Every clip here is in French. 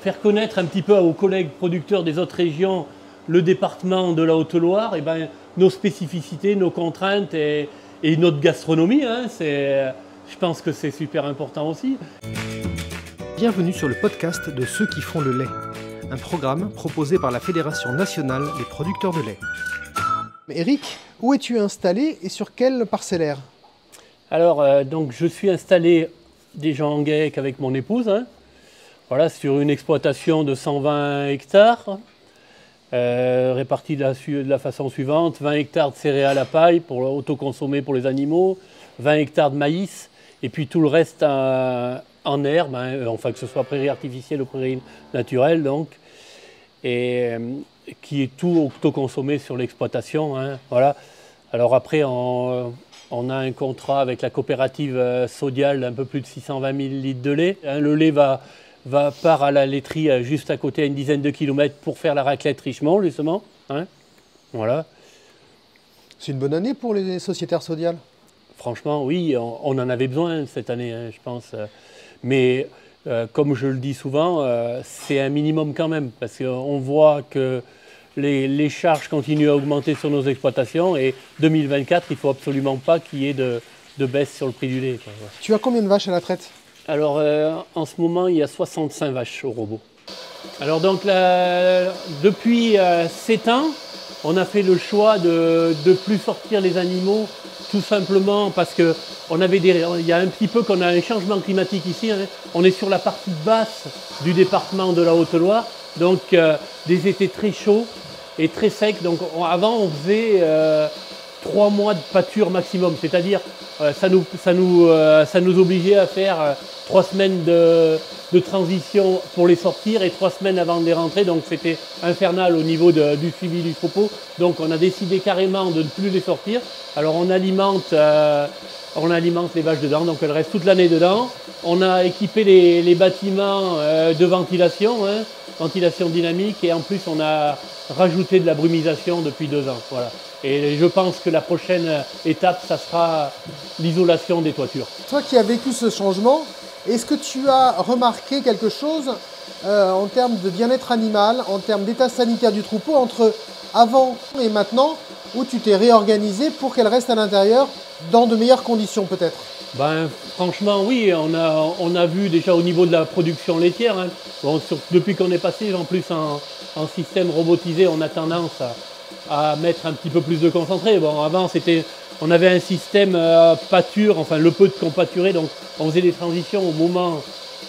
faire connaître un petit peu aux collègues producteurs des autres régions le département de la Haute-Loire, et ben, nos spécificités, nos contraintes et notre gastronomie. Hein, je pense que c'est super important aussi. Bienvenue sur le podcast de Ceux qui font le lait, un programme proposé par la Fédération nationale des producteurs de lait. Eric, où es-tu installé et sur quelle parcellaire? Alors, donc, je suis installé déjà en GAEC avec mon épouse, hein, voilà, sur une exploitation de 120 hectares, répartis de la façon suivante: 20 hectares de céréales à paille pour autoconsommer pour les animaux, 20 hectares de maïs, et puis tout le reste en herbe, hein, enfin que ce soit prairie artificielle ou prairie naturelle, donc, et qui est tout autoconsommé sur l'exploitation. Hein, voilà. Alors après, on a un contrat avec la coopérative Sodial d'un peu plus de 620 000 litres de lait. Hein, le lait part à la laiterie juste à côté, à une dizaine de kilomètres, pour faire la raclette Richemont, justement. Hein, voilà. C'est une bonne année pour les sociétaires Sodial? Franchement, oui, on en avait besoin cette année, hein, je pense. Mais comme je le dis souvent, c'est un minimum quand même, parce qu'on voit que les charges continuent à augmenter sur nos exploitations, et 2024, il ne faut absolument pas qu'il y ait de baisse sur le prix du lait, quoi. Tu as combien de vaches à la traite? Alors, en ce moment, il y a 65 vaches au robot. Alors donc, depuis 7 ans, on a fait le choix de ne plus sortir les animaux, tout simplement parce que il y a un petit peu qu'on a un changement climatique ici. Hein. On est sur la partie basse du département de la Haute-Loire, donc des étés très chauds et très secs. Donc avant, on faisait 3 mois de pâture maximum, c'est-à-dire ça nous obligeait à faire 3 semaines de transition pour les sortir et 3 semaines avant de les rentrer, donc c'était infernal au niveau du suivi du troupeau. Donc on a décidé carrément de ne plus les sortir. Alors on alimente les vaches dedans, donc elles restent toute l'année dedans. On a équipé les bâtiments de ventilation, hein, ventilation dynamique, et en plus on a rajouté de la brumisation depuis 2 ans. Voilà. Et je pense que la prochaine étape, ça sera l'isolation des toitures. Toi qui as vécu ce changement, est-ce que tu as remarqué quelque chose en termes de bien-être animal, en termes d'état sanitaire du troupeau, entre avant et maintenant, où tu t'es réorganisé pour qu'elle reste à l'intérieur dans de meilleures conditions peut-être? Ben, franchement, oui, on a vu déjà au niveau de la production laitière. Hein. Bon, depuis qu'on est passé en plus en système robotisé, on a tendance à mettre un petit peu plus de concentré. Bon, avant, on avait un système pâture, enfin le peu de qu'on pâturait, donc on faisait des transitions au moment.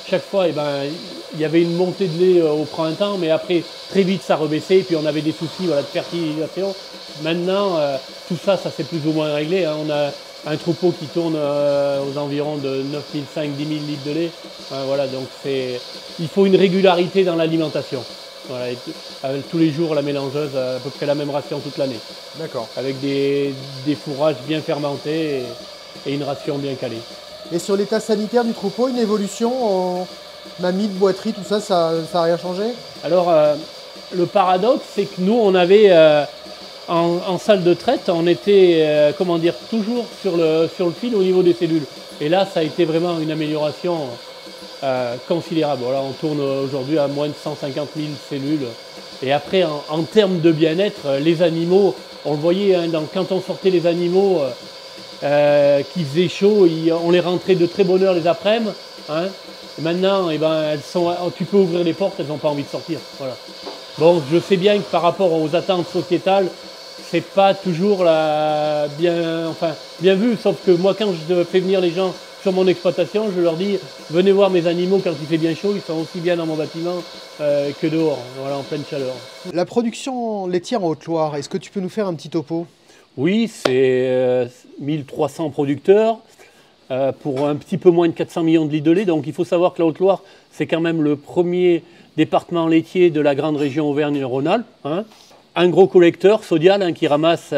Chaque fois, il y avait une montée de lait au printemps, mais après, très vite, ça rebaissait, et puis on avait des soucis, voilà, de fertilisation. Maintenant, tout ça, ça s'est plus ou moins réglé. Hein. On a un troupeau qui tourne aux environs de 9 500 10 000 litres de lait. Voilà, donc il faut une régularité dans l'alimentation. Voilà, avec tous les jours, la mélangeuse a à peu près la même ration toute l'année. D'accord. Avec des fourrages bien fermentés et une ration bien calée. Et sur l'état sanitaire du troupeau, une évolution en mamite, boiterie, tout ça, ça n'a rien changé? Alors, le paradoxe, c'est que nous, on avait, en salle de traite, on était, toujours sur le fil au niveau des cellules. Et là, ça a été vraiment une amélioration considérable. Voilà, on tourne aujourd'hui à moins de 150 000 cellules. Et après, en termes de bien-être, les animaux, on le voyait, hein, quand on sortait les animaux qui faisaient chaud, on les rentrait de très bonne heure les après-midi. Hein. Et maintenant, tu peux ouvrir les portes, elles n'ont pas envie de sortir. Voilà. Bon, je sais bien que par rapport aux attentes sociétales, c'est pas toujours bien vu, sauf que moi, quand je fais venir les gens sur mon exploitation, je leur dis: venez voir mes animaux quand il fait bien chaud, ils sont aussi bien dans mon bâtiment que dehors, voilà, en pleine chaleur. La production laitière en Haute-Loire, est-ce que tu peux nous faire un petit topo? Oui, c'est 1300 producteurs pour un petit peu moins de 400 millions de litres de lait. Donc il faut savoir que la Haute-Loire, c'est quand même le premier département laitier de la grande région Auvergne-Rhône-Alpes. Hein. Un gros collecteur, Sodial, hein, qui ramasse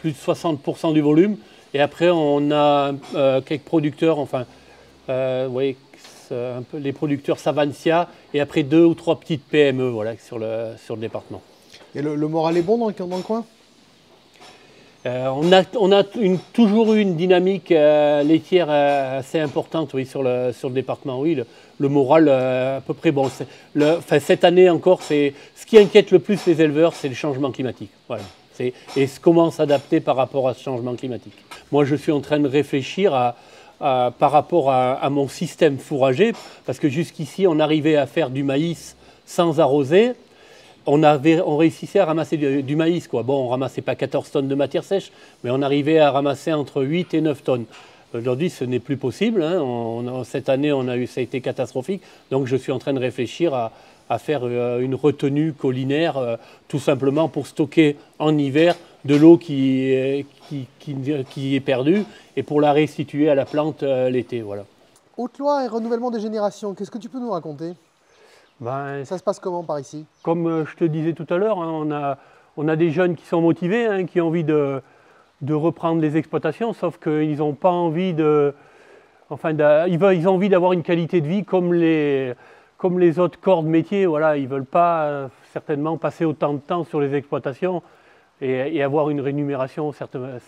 plus de 60% du volume. Et après, on a quelques producteurs, oui, un peu les producteurs Savantia, et après 2 ou 3 petites PME, voilà, sur le département. Et le moral est bon dans le coin? On a toujours eu une dynamique laitière assez importante, oui, sur le département. Oui, le moral à peu près bon. Cette année encore, ce qui inquiète le plus les éleveurs, c'est le changement climatique. Voilà. Et comment s'adapter par rapport à ce changement climatique. Moi, je suis en train de réfléchir par rapport à mon système fourrager, parce que jusqu'ici, on arrivait à faire du maïs sans arroser. On réussissait à ramasser du maïs, quoi. Bon, on ne ramassait pas 14 tonnes de matière sèche, mais on arrivait à ramasser entre 8 et 9 tonnes. Aujourd'hui, ce n'est plus possible. Hein. Cette année, ça a été catastrophique. Donc, je suis en train de réfléchir à faire une retenue collinaire, tout simplement pour stocker en hiver de l'eau qui est perdue et pour la restituer à la plante l'été. Voilà. Haute-Loire et renouvellement des générations, qu'est-ce que tu peux nous raconter ? Ça se passe comment par ici ? Comme je te disais tout à l'heure, hein, on a des jeunes qui sont motivés, hein, qui ont envie de reprendre les exploitations, sauf qu'ils n'ont pas envie ils ont envie d'avoir une qualité de vie comme les autres corps de métier. Voilà, ils ne veulent pas certainement passer autant de temps sur les exploitations et avoir une rémunération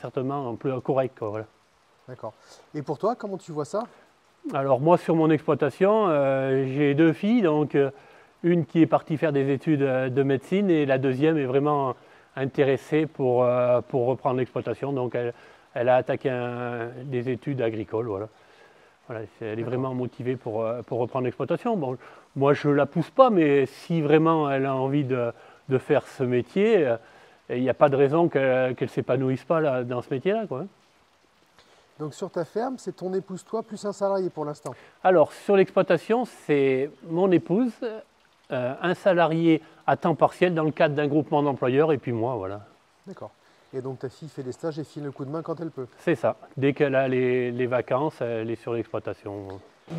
certainement plus correcte. Voilà. D'accord. Et pour toi, comment tu vois ça ? Alors moi, sur mon exploitation, j'ai 2 filles, donc une qui est partie faire des études de médecine et la deuxième est vraiment intéressée pour reprendre l'exploitation. Donc elle a attaqué des études agricoles. Voilà. Voilà, elle est vraiment motivée pour reprendre l'exploitation. Bon, moi, je ne la pousse pas, mais si vraiment elle a envie de faire ce métier, il n'y a pas de raison qu'elle ne s'épanouisse pas là, dans ce métier-là, quoi. Donc sur ta ferme, c'est ton épouse, toi, plus un salarié pour l'instant ? Alors sur l'exploitation, c'est mon épouse, un salarié à temps partiel dans le cadre d'un groupement d'employeurs et puis moi, voilà. D'accord. Et donc ta fille fait des stages et file le coup de main quand elle peut ? C'est ça. Dès qu'elle a les vacances, elle est sur l'exploitation.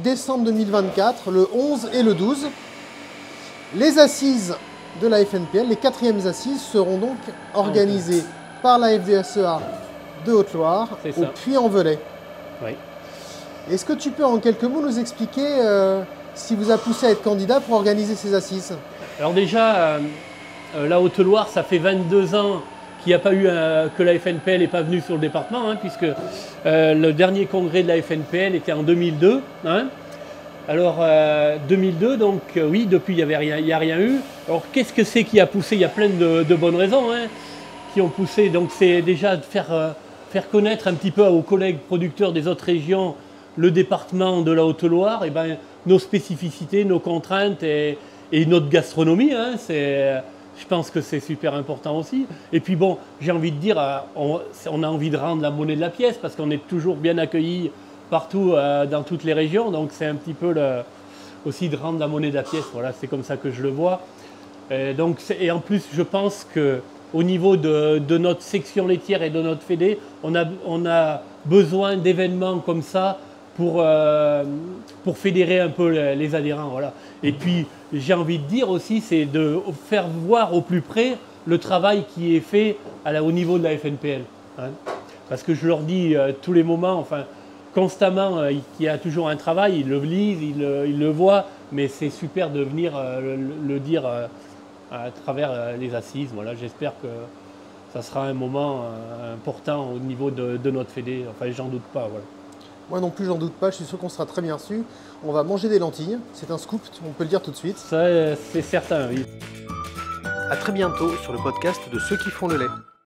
Décembre 2024, le 11 et le 12, les assises de la FNPL, les 4e assises, seront donc organisées par la FDSEA de Haute-Loire au Puy-en-Velay. Oui. Est-ce que tu peux en quelques mots nous expliquer ce qui vous a poussé à être candidat pour organiser ces assises ? Alors déjà, la Haute-Loire, ça fait 22 ans qu'il n'y a pas eu que la FNPL n'est pas venue sur le département, hein, puisque le dernier congrès de la FNPL était en 2002. Hein. Alors 2002, donc oui, depuis il n'y a rien eu. Alors qu'est-ce que c'est qui a poussé ? Il y a plein de bonnes raisons, hein, qui ont poussé. Donc c'est déjà de faire connaître un petit peu aux collègues producteurs des autres régions le département de la Haute-Loire, et ben, nos spécificités, nos contraintes et notre gastronomie. Hein, je pense que c'est super important aussi. Et puis bon, j'ai envie de dire, on a envie de rendre la monnaie de la pièce parce qu'on est toujours bien accueillis partout dans toutes les régions. Donc c'est un petit peu aussi de rendre la monnaie de la pièce. Voilà, c'est comme ça que je le vois. Et en plus, je pense qu'au niveau de notre section laitière et de notre fédé, on a besoin d'événements comme ça pour fédérer un peu les adhérents. Voilà. Et puis, j'ai envie de dire aussi, c'est de faire voir au plus près le travail qui est fait au niveau de la FNPL. Hein. Parce que je leur dis tous les moments, enfin, constamment, qu'il y a toujours un travail, ils le lisent, ils le voient, mais c'est super de venir le dire à travers les assises. Voilà, j'espère que ça sera un moment important au niveau de notre fédé. Enfin, j'en doute pas. Voilà. Moi non plus, j'en doute pas. Je suis sûr qu'on sera très bien reçus. On va manger des lentilles. C'est un scoop, on peut le dire tout de suite. Ça, c'est certain, oui. À très bientôt sur le podcast de Ceux qui font le lait.